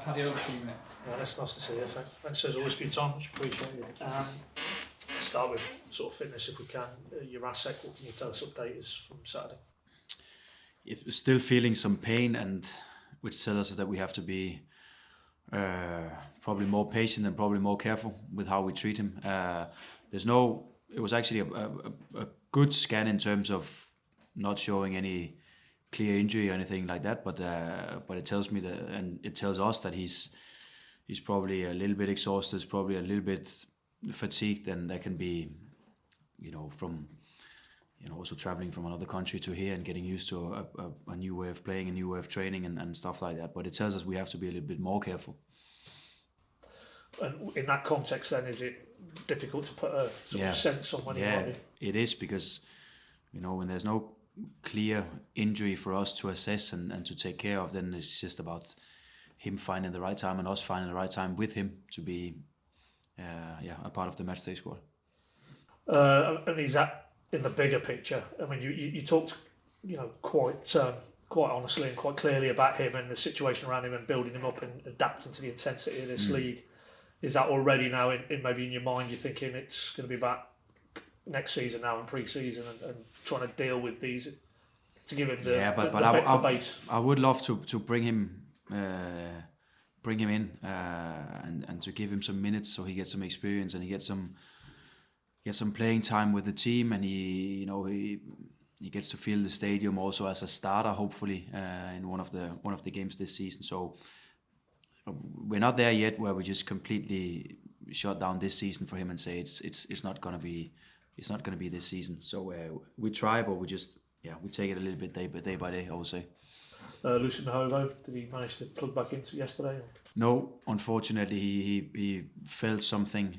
hand it over to you, mate. That's nice to see you. Thanks as always for your time, much appreciated. Start with sort of fitness if we can. Your ASEC, what can you tell us update is from Saturday? Still feeling some pain, and which tells us that we have to be probably more patient and probably more careful with how we treat him. It was actually a good scan in terms of not showing any clear injury or anything like that, but it tells me that, and it tells us that he's probably a little bit exhausted, probably a little bit fatigued, and that can be, from also traveling from another country to here and getting used to a new way of playing, a new way of training and stuff like that. But it tells us we have to be a little bit more careful. And in that context then, is it difficult to put a sort of sense on when he might be? It is, because when there's no clear injury for us to assess and to take care of, then it's just about him finding the right time and us finding the right time with him to be a part of the matchday squad. And is that in the bigger picture? I mean, you talked quite honestly and quite clearly about him and the situation around him and building him up and adapting to the intensity of this league. Is that already now in maybe in your mind, you're thinking it's going to be about next season now and pre-season and trying to deal with these to give him the base? I would love to bring him in and to give him some minutes so he gets some experience and he gets some playing time with the team, and he gets to feel the stadium also as a starter, hopefully in one of the games this season. So we're not there yet where we just completely shut down this season for him and say it's not gonna be this season. So we try, but we take it a little bit day by day, I would say. Lucien Hovo, did he manage to plug back into yesterday? No, unfortunately he felt something.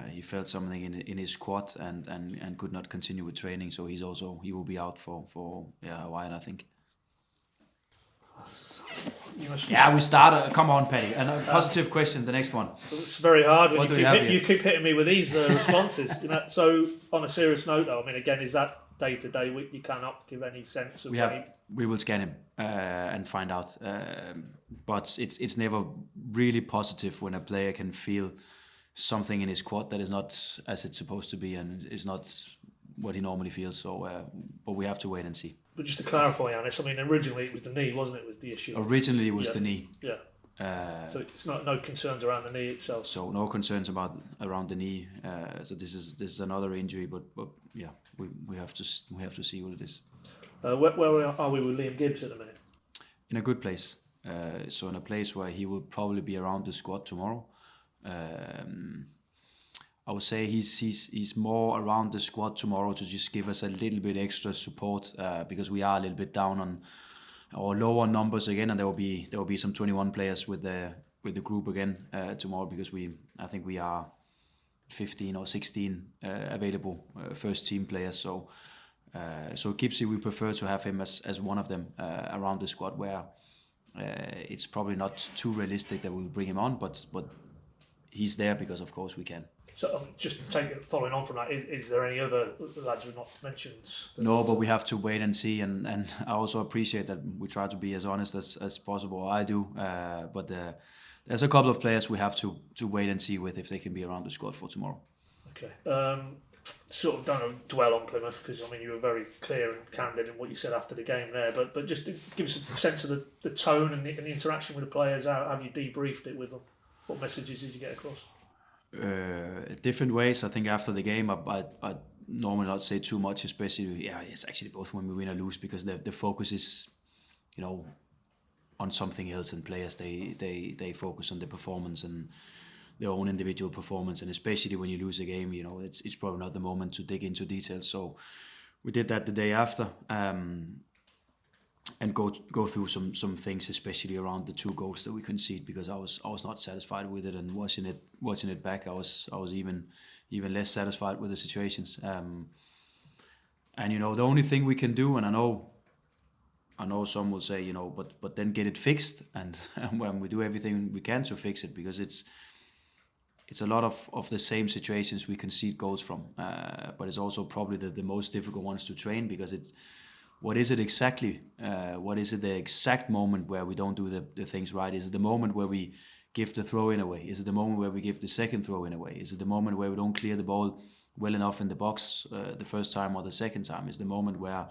He felt something in his quad and could not continue with training. So he will be out for a while, I think. We start. Come on, Paddy. And a positive question. The next one. It's very hard when you keep hitting me with these responses. So, on a serious note, though, I mean, again, is that day to day? You cannot give any sense of. We will scan him and find out. But it's never really positive when a player can feel something in his quad that is not as it's supposed to be and is not what he normally feels. So, but we have to wait and see. But just to clarify, Johannes, I mean, originally it was the knee, wasn't it? Was the issue? Originally it was the knee. Yeah. So it's no concerns around the knee itself. So no concerns around the knee. So this is another injury, but we have to see what it is. Where are we with Liam Gibbs at the minute? In a good place. So in a place where he will probably be around the squad tomorrow. I would say he's more around the squad tomorrow to just give us a little bit extra support because we are a little bit down on or low on numbers again, and there will be some 21 players with the group again tomorrow because I think we are 15 or 16 available first team players. So Gipsy, we prefer to have him as one of them around the squad where it's probably not too realistic that we'll bring him on, but he's there because of course we can. So just following on from that, is there any other lads we've not mentioned? No, but we have to wait and see, and I also appreciate that we try to be as honest as possible. I do, but there's a couple of players we have to wait and see with if they can be around the squad for tomorrow. Okay. Sort of don't dwell on Plymouth because I mean you were very clear and candid in what you said after the game there, but just to give us a sense of the tone and the interaction with the players. How have you debriefed it with them? What messages did you get across? Different ways. I think after the game, I normally not say too much, especially it's actually both when we win or lose because the focus is, on something else, and players they focus on the performance and their own individual performance, and especially when you lose a game, it's probably not the moment to dig into details. So we did that the day after. And go through some things, especially around the 2 goals that we conceded, because I was not satisfied with it, and watching it back, I was even less satisfied with the situations. And the only thing we can do, and I know some will say, but then get it fixed, and when we do everything we can to fix it, because it's a lot of the same situations we concede goals from, but it's also probably the most difficult ones to train because what is it exactly? What is it the exact moment where we don't do the things right? Is it the moment where we give the throw in away? Is it the moment where we give the second throw in away? Is it the moment where we don't clear the ball well enough in the box the first time or the second time? Is the moment where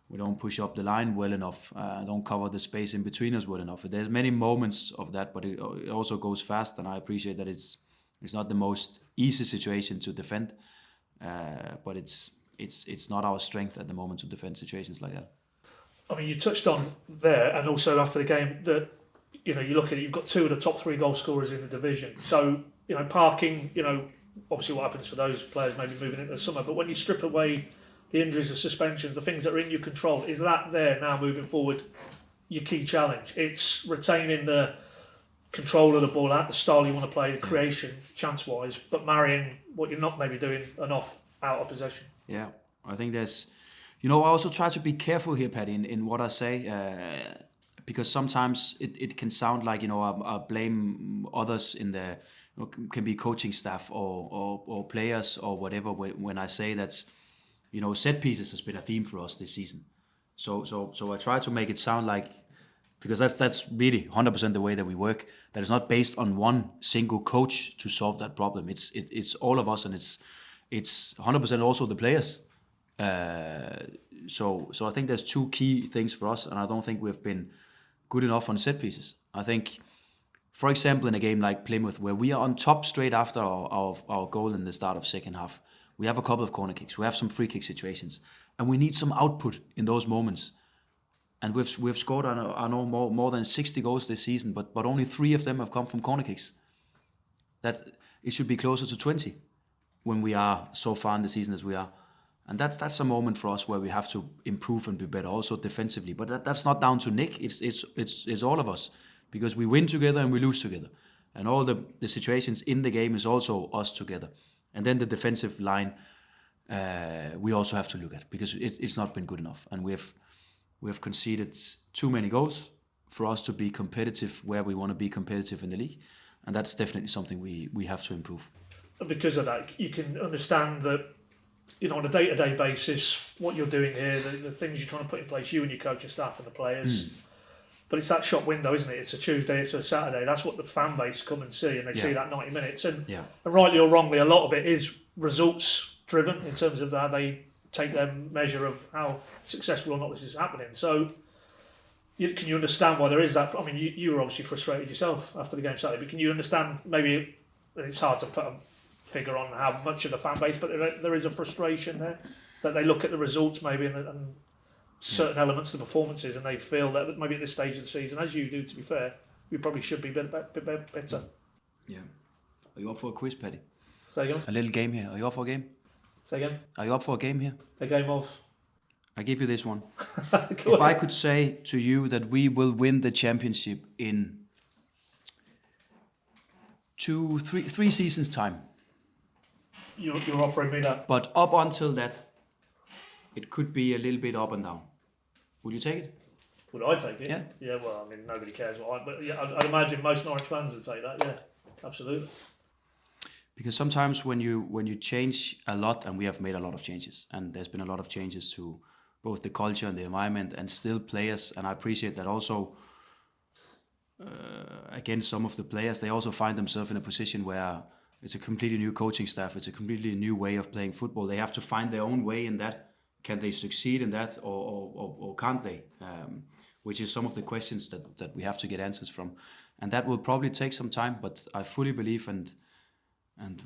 we don't push up the line well enough, don't cover the space in between us well enough? There's many moments of that, but it also goes fast, and I appreciate that it's not the most easy situation to defend, but it's not our strength at the moment to defend situations like that. I mean, you touched on there, and also after the game, that you look at it, you've got 2 of the top 3 goal scorers in the division. So parking, obviously what happens to those players maybe moving into the summer, but when you strip away the injuries, the suspensions, the things that are in your control, is that there now moving forward your key challenge? It's retaining the control of the ball at the style you want to play, the creation, chance-wise, but marrying what you're not maybe doing enough out of possession. Yeah, I think there's... I also try to be careful here, Paddy, in what I say, because sometimes it can sound like, I blame others in the... can be coaching staff or players or whatever when I say that's... set pieces has been a theme for us this season. So I try to make it sound like, because that's really 100% the way that we work, that it's not based on one single coach to solve that problem. It's all of us, and it's 100% also the players. So I think there's 2 key things for us, and I don't think we've been good enough on set pieces. I think, for example, in a game like Plymouth, where we are on top straight after our goal in the start of second half, we have a couple of corner kicks, we have some free kick situations, and we need some output in those moments. And we've scored, I know more than 60 goals this season, but only 3 of them have come from corner kicks. That it should be closer to 20 when we are so far in the season as we are. And that's a moment for us where we have to improve and be better, also defensively. But that's not down to Nick. It's all of us, because we win together and we lose together, and all the situations in the game is also us together. And then the defensive line, we also have to look at, because it's not been good enough, and we have conceded too many goals for us to be competitive where we want to be competitive in the league, and that's definitely something we have to improve. Because of that, you can understand that, on a day-to-day basis, what you're doing here, the things you're trying to put in place, you and your coaching staff and the players. But it's that shop window, isn't it? It's a Tuesday, it's a Saturday. That's what the fan base come and see, and they see that 90 minutes. And rightly or wrongly, a lot of it is results-driven in terms of how they take their measure of how successful or not this is happening. So can you understand why there is that? I mean, you were obviously frustrated yourself after the game Saturday, but can you understand, maybe it's hard to put a figure on how much of the fan base, but there is a frustration there, that they look at the results maybe and certain elements of the performances, and they feel that maybe at this stage of the season, as you do, to be fair, we probably should be a bit better. Yeah. Are you up for a quiz, Paddy? Say again? A little game here. Are you up for a game? Say again? Are you up for a game here? A game of? I give you this one. If I could say to you that we will win the championship in 3 seasons' time. You're offering me that. But up until that, it could be a little bit up and down. Will you take it? Would I take it? Yeah. Yeah, well, I mean, nobody cares but yeah, I'd imagine most Norwich fans would take that, yeah. Absolutely. Because sometimes when you change a lot, and we have made a lot of changes, and there's been a lot of changes to both the culture and the environment, and still players, and I appreciate that also, again, some of the players, they also find themselves in a position where it's a completely new coaching staff, it's a completely new way of playing football. They have to find their own way in that. Can they succeed in that, or can't they? Which is some of the questions that we have to get answers from. And that will probably take some time, but I fully believe, and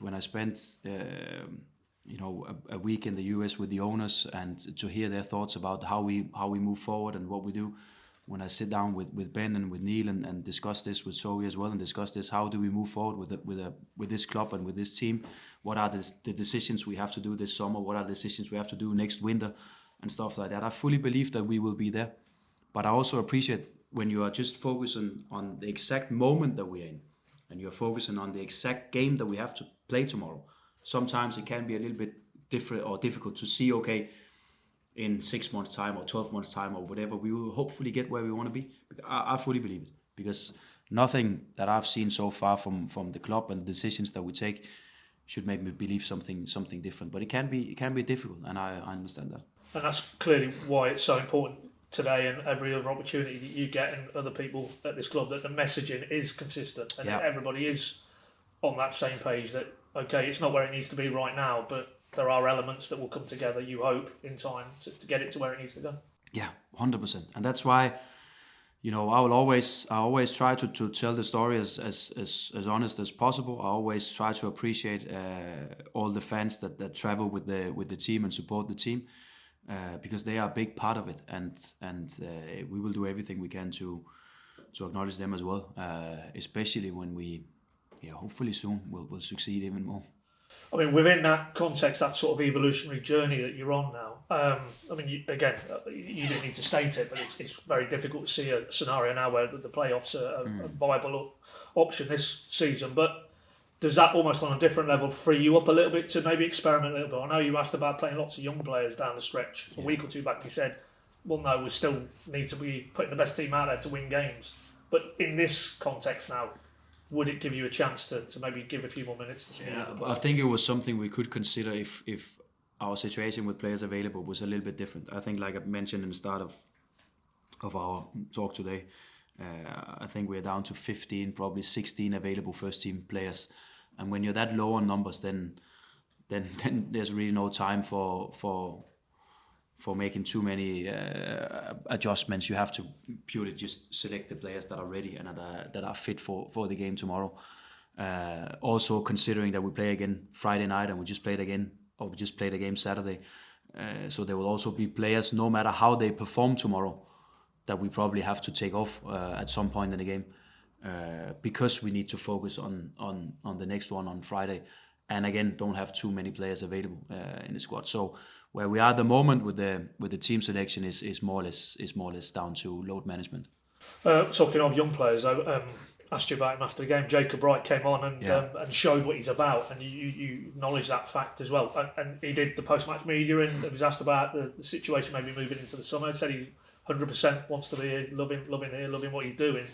when I spent a week in the US with the owners, and to hear their thoughts about how we move forward and what we do, when I sit down with Ben and with Neil and discuss this with Zoe as well, and discuss this, how do we move forward with this club and with this team? What are the decisions we have to do this summer? What are the decisions we have to do next winter and stuff like that? I fully believe that we will be there. But I also appreciate when you are just focusing on the exact moment that we're in, and you're focusing on the exact game that we have to play tomorrow. Sometimes it can be a little bit different or difficult to see, okay, in 6 months' time or 12 months' time or whatever, we will hopefully get where we want to be. I fully believe it, because nothing that I've seen so far from the club and the decisions that we take should make me believe something different. But it can be difficult, and I understand that. And that's clearly why it's so important today and every other opportunity that you get and other people at this club, that the messaging is consistent and everybody is on that same page that, okay, it's not where it needs to be right now, but there are elements that will come together, you hope, in time to get it to where it needs to go. Yeah, 100%. And that's why, I always try to tell the story as honest as possible. I always try to appreciate all the fans that travel with the team and support the team, because they are a big part of it, and we will do everything we can to acknowledge them as well, especially when we, hopefully soon we'll succeed even more. I mean, within that context, that sort of evolutionary journey that you're on now, I mean, you didn't need to state it, but it's very difficult to see a scenario now where the playoffs are a viable option this season. But does that almost on a different level free you up a little bit to maybe experiment a little bit? I know you asked about playing lots of young players down the stretch. A week or two back, you said, well, no, we still need to be putting the best team out there to win games. But in this context now, would it give you a chance to maybe give a few more minutes to some Yeah, I think it was something we could consider if our situation with players available was a little bit different. I think, like I mentioned in the start of our talk today, I think we're down to 15, probably 16 available first team players. And when you're that low on numbers, then there's really no time for making too many adjustments. You have to purely just select the players that are ready and that are fit for the game tomorrow. Also considering that we play again Friday night and we just played a game Saturday. So there will also be players, no matter how they perform tomorrow, that we probably have to take off at some point in the game, because we need to focus on the next one on Friday. And again, don't have too many players available in the squad. So where we are at the moment with the team selection is more or less down to load management. Talking of young players, I asked you about him after the game. Jacob Wright came on and showed what he's about, and you acknowledge that fact as well. And he did the post-match media and was asked about the situation maybe moving into the summer. He said he 100% wants to be here, loving here, loving what he's doing.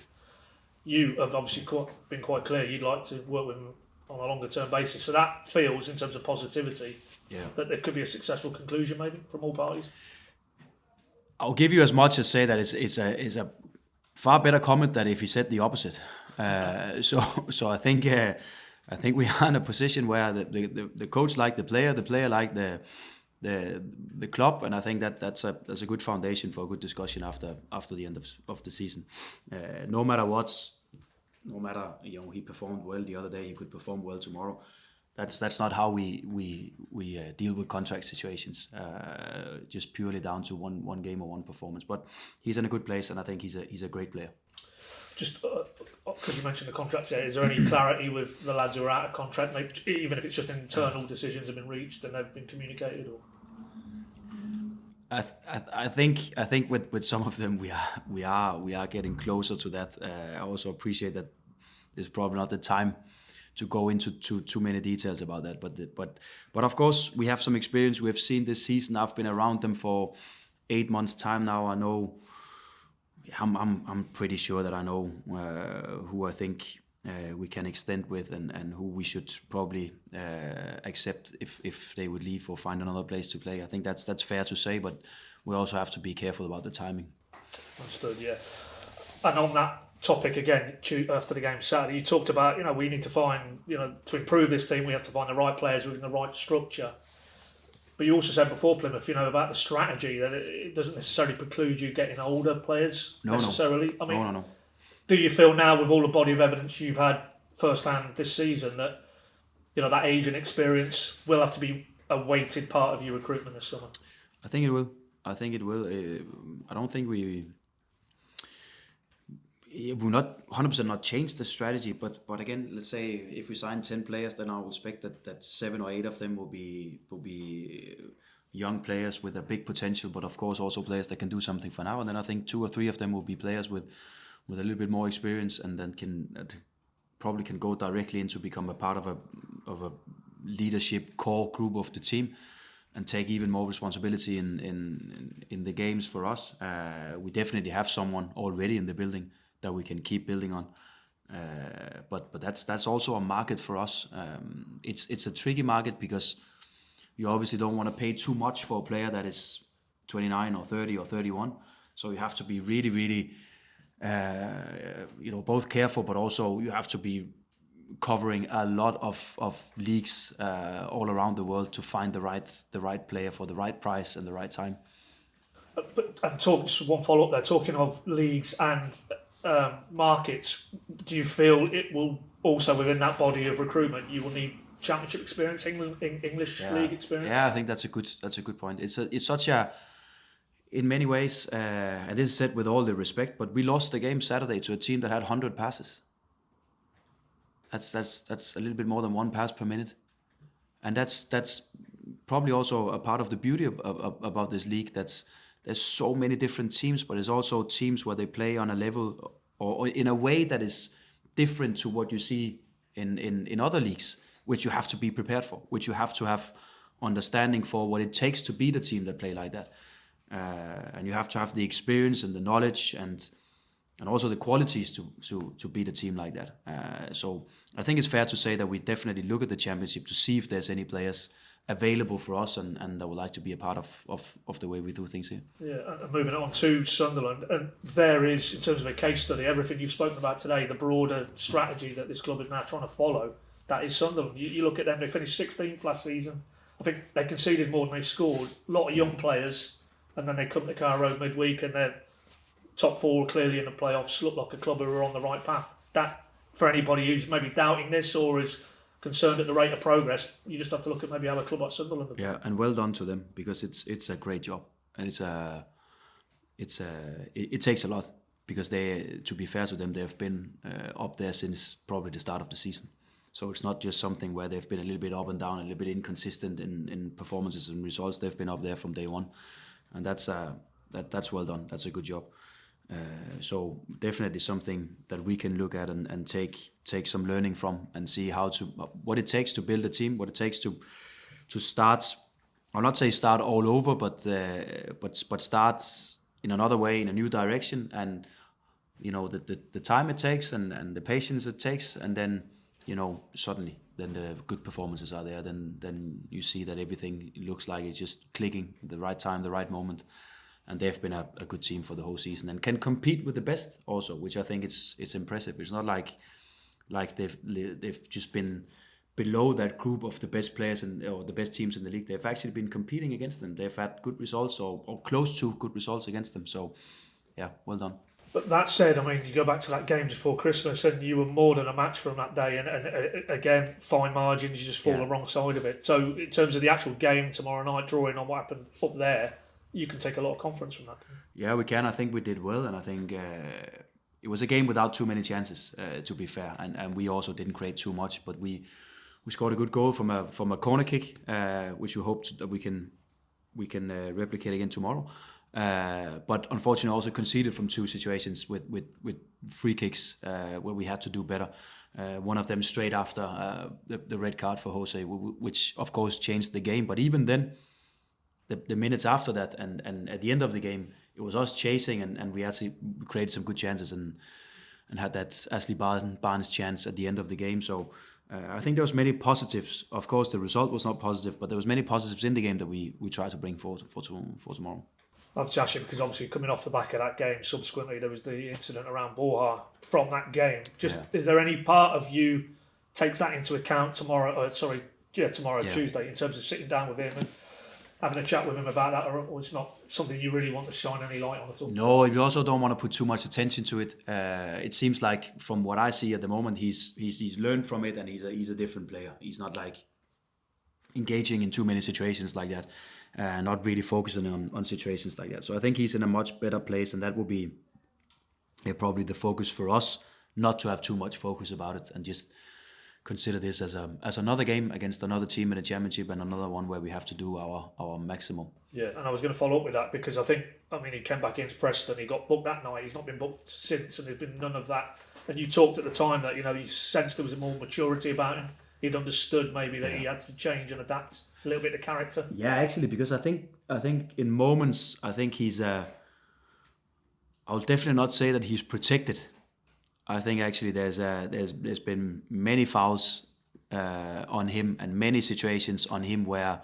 You have obviously been quite clear you'd like to work with him on a longer term basis. So that feels, in terms of positivity, that there could be a successful conclusion maybe from all parties. I'll give you as much as say that it's a far better comment than if he said the opposite. So I think we are in a position where the coach like the player like the club, and I think that's a good foundation for a good discussion after the end of the season. No matter he performed well the other day, he could perform well tomorrow. That's not how we deal with contract situations. Just purely down to one game or one performance. But he's in a good place, and I think he's a great player. Just because you mentioned the contracts here, is there any clarity with the lads who are out of contract? Maybe, even if it's just internal decisions have been reached and they've been communicated, or? I think with some of them we are getting closer to that. I also appreciate that there's probably not the time to go into too many details about that. But of course we have some experience. We have seen this season. I've been around them for 8 months' time now. I know. I'm pretty sure that I know who I think we can extend with and who we should probably accept if they would leave or find another place to play. I think that's fair to say, but we also have to be careful about the timing. Understood, yeah. And on that topic again, after the game Saturday, you talked about, we need to find, to improve this team, we have to find the right players within the right structure. But you also said before Plymouth, about the strategy, that it doesn't necessarily preclude you getting older players necessarily. No. I mean, No. Do you feel now, with all the body of evidence you've had firsthand this season, that that age and experience will have to be a weighted part of your recruitment this summer? I think it will. I don't think we've not 100% not changed the strategy, but again, let's say if we sign 10 players, then I would expect that 7 or 8 of them will be young players with a big potential, but of course also players that can do something for now. And then I think 2 or 3 of them will be players with a little bit more experience, and then probably can go directly into become a part of a leadership core group of the team and take even more responsibility in the games for us. We definitely have someone already in the building that we can keep building on, but that's also a market for us. It's a tricky market because you obviously don't want to pay too much for a player that is 29 or 30 or 31. So you have to be really, really, both careful, but also you have to be covering a lot of leagues all around the world to find the right player for the right price and the right time. But just one follow up there. Talking of leagues and markets, do you feel it will also within that body of recruitment you will need Championship experience, English league experience? Yeah, I think that's a good point. It's such a, in many ways, and this is said with all the respect, but we lost the game Saturday to a team that had 100 passes. That's a little bit more than 1 pass per minute, and that's probably also a part of the beauty about this league. There's so many different teams, but there's also teams where they play on a level or in a way that is different to what you see in other leagues, which you have to be prepared for, which you have to have understanding for what it takes to beat a team that play like that. And you have to have the experience and the knowledge and also the qualities to beat a team like that. So I think it's fair to say that we definitely look at the Championship to see if there's any players available for us and that would like to be a part of the way we do things here. Yeah, and moving on to Sunderland, and there is, in terms of a case study, everything you've spoken about today, the broader strategy that this club is now trying to follow, that is Sunderland. You look at them, they finished 16th last season. I think they conceded more than they scored. A lot of young players, and then they come to Carrow Road midweek and they're top 4 clearly in the playoffs, look like a club who are on the right path. That, for anybody who's maybe doubting this or is concerned at the rate of progress, you just have to look at maybe how a club like Sunderland. Yeah, and well done to them, because it's a great job, and it takes a lot, because they, to be fair to them, they've been up there since probably the start of the season. So it's not just something where they've been a little bit up and down, a little bit inconsistent in performances and results. They've been up there from day one, and that's well done. That's a good job. So definitely something that we can look at and take some learning from and see what it takes to build a team, what it takes to start. I'll not say start all over, but start in another way, in a new direction, and the time it takes and the patience it takes, and then suddenly then the good performances are there. Then you see that everything looks like it's just clicking at the right time, the right moment. And they've been a good team for the whole season and can compete with the best also, which I think it's impressive. It's not like they've just been below that group of the best players or the best teams in the league. They've actually been competing against them. They've had good results or close to good results against them. So, yeah, well done. But that said, I mean, you go back to that game just before Christmas and you were more than a match for them that day. And again, fine margins, you just fall the wrong side of it. So in terms of the actual game tomorrow night, drawing on what happened up there, you can take a lot of confidence from that. Yeah, we can. I think we did well, and I think it was a game without too many chances, to be fair, and we also didn't create too much, but we scored a good goal from a corner kick, which we hope that we can replicate again tomorrow. But unfortunately, also conceded from 2 situations with free kicks where we had to do better. One of them straight after the red card for Jose, which of course changed the game. But even then, the minutes after that and at the end of the game, it was us chasing and we actually created some good chances and had that Ashley Barnes chance at the end of the game. So I think there was many positives. Of course, the result was not positive, but there was many positives in the game that we try to bring forward for tomorrow. I've just because obviously coming off the back of that game, subsequently there was the incident around Borja from that game. Is there any part of you takes that into account tomorrow? Tuesday, in terms of sitting down with him and having a chat with him about that, or it's not something you really want to shine any light on at all? No, we also don't want to put too much attention to it. It seems like, from what I see at the moment, he's learned from it and he's a different player. He's not like engaging in too many situations like that, not really focusing on situations like that. So I think he's in a much better place, and that will be probably the focus for us, not to have too much focus about it and just consider this as another game against another team in the Championship and another one where we have to do our maximum. Yeah, and I was going to follow up with that because he came back against Preston, he got booked that night, he's not been booked since, and there's been none of that. And you talked at the time that you sensed there was more maturity about him. He'd understood maybe that he had to change and adapt a little bit of character. Yeah, actually, because I think in moments, I think he's I'll definitely not say that he's protected. I think actually there's been many fouls on him and many situations on him where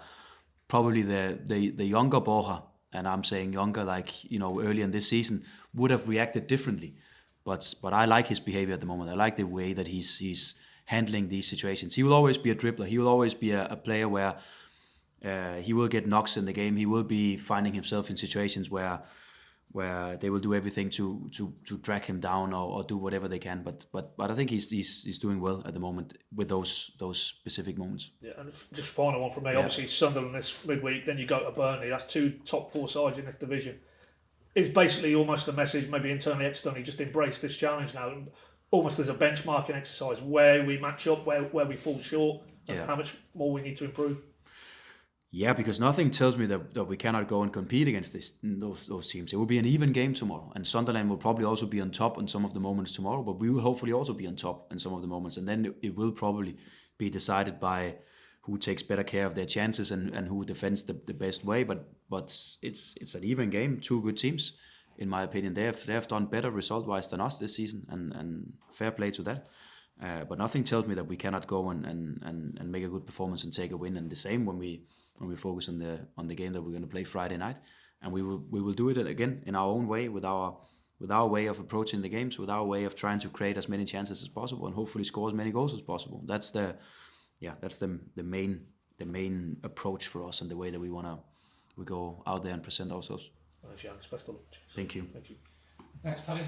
probably the younger Borja and I'm saying younger, like early in this season, would have reacted differently. But I like his behavior at the moment. I like the way that he's handling these situations. He will always be a dribbler. He will always be a player where he will get knocks in the game. He will be finding himself in situations where they will do everything to drag him down or do whatever they can. But I think he's doing well at the moment with those specific moments. Yeah, and just final one from me. Obviously, Sunderland this midweek. Then you go to Burnley. That's 2 top 4 sides in this division. It's basically almost a message, maybe internally, externally, just embrace this challenge now. Almost as a benchmarking exercise, where we match up, where we fall short, and how much more we need to improve. Yeah, because nothing tells me that we cannot go and compete against those teams. It will be an even game tomorrow, and Sunderland will probably also be on top in some of the moments tomorrow, but we will hopefully also be on top in some of the moments, and then it will probably be decided by who takes better care of their chances and who defends the best way. But it's an even game. 2 good teams, in my opinion. They have done better result-wise than us this season, and fair play to that. But nothing tells me that we cannot go and make a good performance and take a win. And the same when we focus on the game that we're going to play Friday night, and we will do it again in our own way, with our way of approaching the games, with our way of trying to create as many chances as possible and hopefully score as many goals as possible. That's the main approach for us, and the way that we go out there and present ourselves. Thanks, Johannes. Best of luck. Thank you. Thank you. Thanks, Paddy.